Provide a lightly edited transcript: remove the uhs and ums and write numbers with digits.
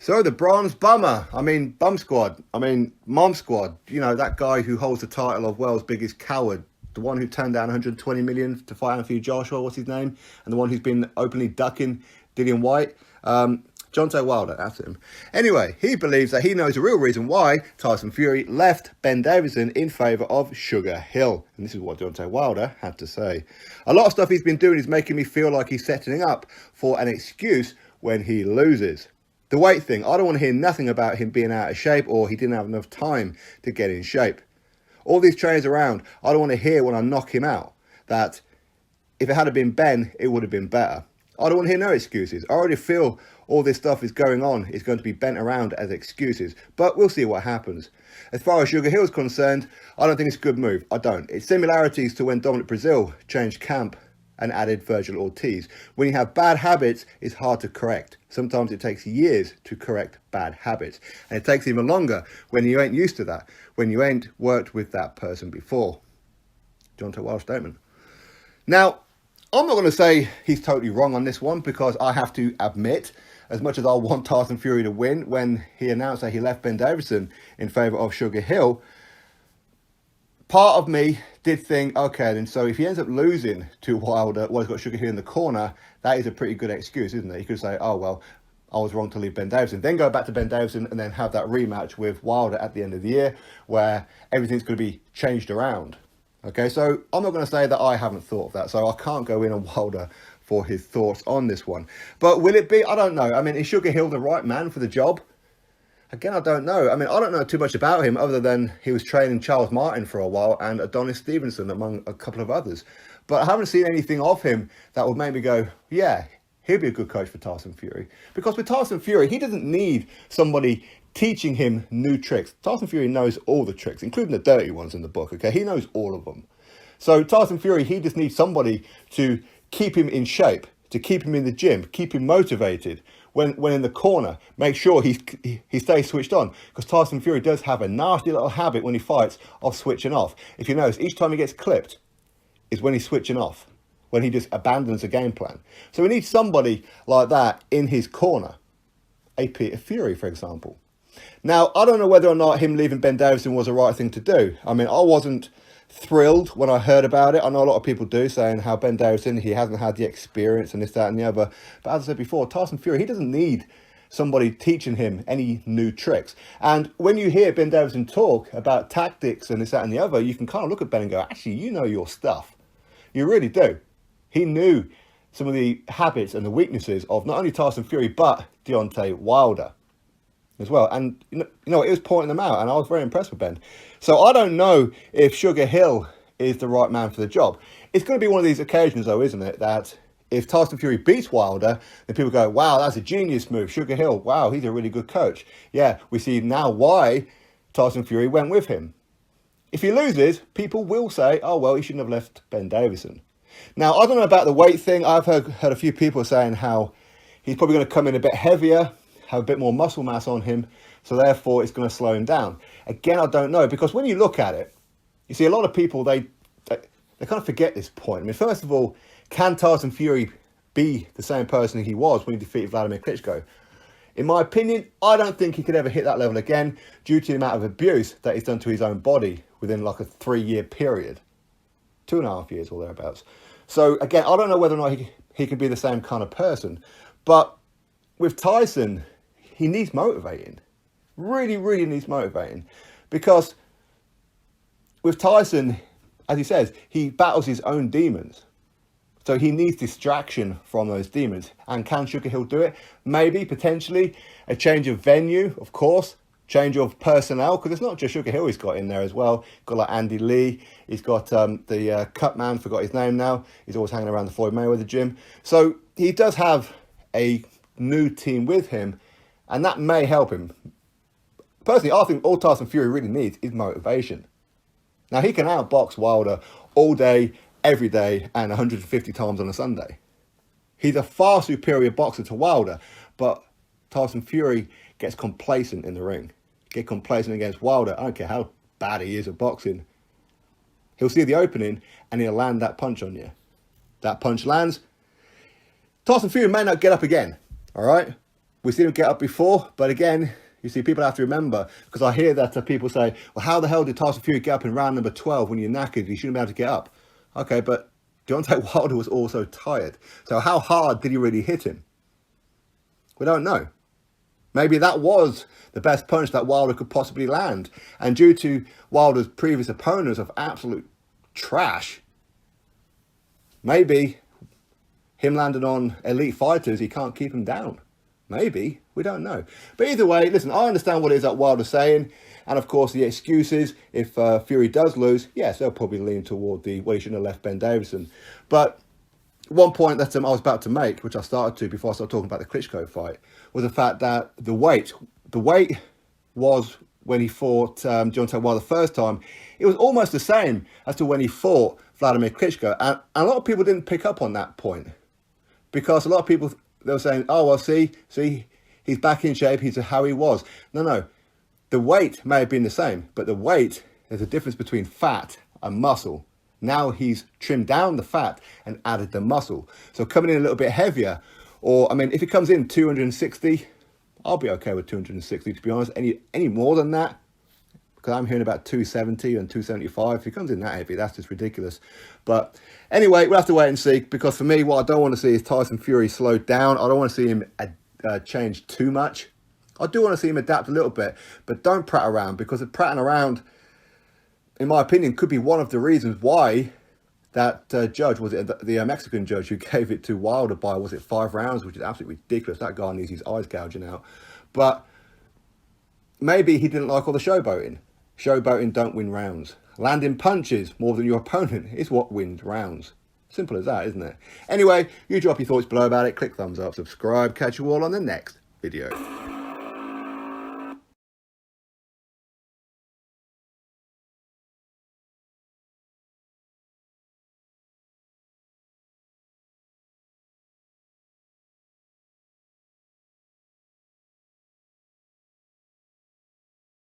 So the Bronze Bummer, Bum Squad, Mom Squad, that guy who holds the title of world's biggest coward, the one who turned down 120 million to fight Anthony Joshua, what's his name? And the one who's been openly ducking Dillian White. Deontay Wilder, that's him. Anyway, he believes that he knows the real reason why Tyson Fury left Ben Davison in favour of Sugar Hill. And this is what Deontay Wilder had to say. A lot of stuff he's been doing is making me feel like he's setting up for an excuse when he loses. The weight thing, I don't want to hear nothing about him being out of shape or he didn't have enough time to get in shape. All these trainers around, I don't want to hear when I knock him out that if it had been Ben, it would have been better. I don't want to hear no excuses. I already feel all this stuff is going on is going to be bent around as excuses, but we'll see what happens. As far as Sugar Hill is concerned, I don't think it's a good move. I don't. It's similarities to when Dominic Brazil changed camp and added Virgil Ortiz. When you have bad habits, it's hard to correct. Sometimes it takes years to correct bad habits. And it takes even longer when you ain't used to that, when you ain't worked with that person before. Deontay Wilder's statement. Now, I'm not going to say he's totally wrong on this one because I have to admit, as much as I want Tyson Fury to win, when he announced that he left Ben Davison in favour of Sugar Hill, part of me did think, okay, then so if he ends up losing to Wilder, well, he's got Sugar Hill in the corner, that is a pretty good excuse, isn't it? He could say, oh, well, I was wrong to leave Ben Davison. Then go back to Ben Davison and then have that rematch with Wilder at the end of the year where everything's going to be changed around. Okay, so I'm not going to say that I haven't thought of that, so I can't go in on Wilder for his thoughts on this one. But will it be? I don't know. Is Sugar Hill the right man for the job? Again, I don't know. I don't know too much about him other than he was training Charles Martin for a while and Adonis Stevenson among a couple of others. But I haven't seen anything of him that would make me go, yeah, he'd be a good coach for Tyson Fury. Because with Tyson Fury, he doesn't need somebody teaching him new tricks. Tyson Fury knows all the tricks, including the dirty ones in the book, okay? He knows all of them. So Tyson Fury, he just needs somebody to keep him in shape, to keep him in the gym, keep him motivated. When in the corner, make sure he stays switched on. Because Tyson Fury does have a nasty little habit when he fights of switching off. If you notice, each time he gets clipped is when he's switching off, when he just abandons the game plan. So we need somebody like that in his corner. A Peter Fury, for example. Now, I don't know whether or not him leaving Ben Davison was the right thing to do. I wasn't thrilled when I heard about it. I know a lot of people do, saying how Ben Davison, he hasn't had the experience and this, that and the other. But as I said before, Tyson Fury, he doesn't need somebody teaching him any new tricks. And when you hear Ben Davison talk about tactics and this, that and the other, you can kind of look at Ben and go, actually, you know your stuff. You really do. He knew some of the habits and the weaknesses of not only Tyson Fury, but Deontay Wilder as well. And, it was pointing them out, and I was very impressed with Ben. So I don't know if Sugar Hill is the right man for the job. It's going to be one of these occasions, though, isn't it, that if Tyson Fury beats Wilder, then people go, wow, that's a genius move. Sugar Hill, wow, he's a really good coach. Yeah, we see now why Tyson Fury went with him. If he loses, people will say, oh, well, he shouldn't have left Ben Davison. Now, I don't know about the weight thing. I've heard a few people saying how he's probably going to come in a bit heavier, have a bit more muscle mass on him, so therefore it's going to slow him down. Again, I don't know, because when you look at it, you see a lot of people, they kind of forget this point. First of all, can Tyson Fury be the same person he was when he defeated Vladimir Klitschko? In my opinion, I don't think he could ever hit that level again due to the amount of abuse that he's done to his own body within like a 3-year period. 2.5 years or thereabouts. So again, I don't know whether or not he can be the same kind of person. But with Tyson, he needs motivating. Really, really needs motivating. Because with Tyson, as he says, he battles his own demons. So he needs distraction from those demons. And can Sugar Hill do it? Maybe, potentially. A change of venue, of course. Change of personnel, because it's not just Sugar Hill he's got in there as well. Got like Andy Lee. He's got the cut man, forgot his name now. He's always hanging around the Floyd Mayweather gym. So he does have a new team with him, and that may help him. Personally, I think all Tyson Fury really needs is motivation. Now, he can outbox Wilder all day, every day, and 150 times on a Sunday. He's a far superior boxer to Wilder, but Tyson Fury gets complacent in the ring. Get complacent against Wilder. I don't care how bad he is at boxing. He'll see the opening and he'll land that punch on you. That punch lands. Tyson Fury may not get up again, all right? We've seen him get up before, but again, you see, people have to remember, because I hear that people say, well, how the hell did Tyson Fury get up in round number 12 when you're knackered? You shouldn't be able to get up. Okay, but Deontay Wilder was also tired. So how hard did he really hit him? We don't know. Maybe that was the best punch that Wilder could possibly land. And due to Wilder's previous opponents of absolute trash, maybe him landing on elite fighters, he can't keep him down. Maybe. We don't know. But either way, listen, I understand what it is that Wilder's saying. And of course, the excuses, if Fury does lose, yes, they'll probably lean toward the, well, he shouldn't have left Ben Davison. But one point that I was about to make, which I started to before I started talking about the Klitschko fight, was the fact that the weight was when he fought Deontay Wilder the first time, it was almost the same as to when he fought Vladimir Klitschko. And a lot of people didn't pick up on that point, because a lot of people, they were saying, oh, well, see, he's back in shape, he's how he was. No, the weight may have been the same, but the weight, there's a difference between fat and muscle. Now he's trimmed down the fat and added the muscle. So coming in a little bit heavier, or, I mean, if he comes in 260, I'll be okay with 260, to be honest. Any more than that, because I'm hearing about 270 and 275. If he comes in that heavy, that's just ridiculous. But anyway, we'll have to wait and see, because for me, what I don't want to see is Tyson Fury slowed down. I don't want to see him change too much. I do want to see him adapt a little bit, but don't prat around, because if prattling around, in my opinion, could be one of the reasons why that judge, was it the Mexican judge who gave it to Wilder by, was it 5 rounds, which is absolutely ridiculous. That guy needs his eyes gouging out. But maybe he didn't like all the showboating. Showboating don't win rounds. Landing punches more than your opponent is what wins rounds. Simple as that, isn't it? Anyway, you drop your thoughts below about it. Click thumbs up, subscribe. Catch you all on the next video.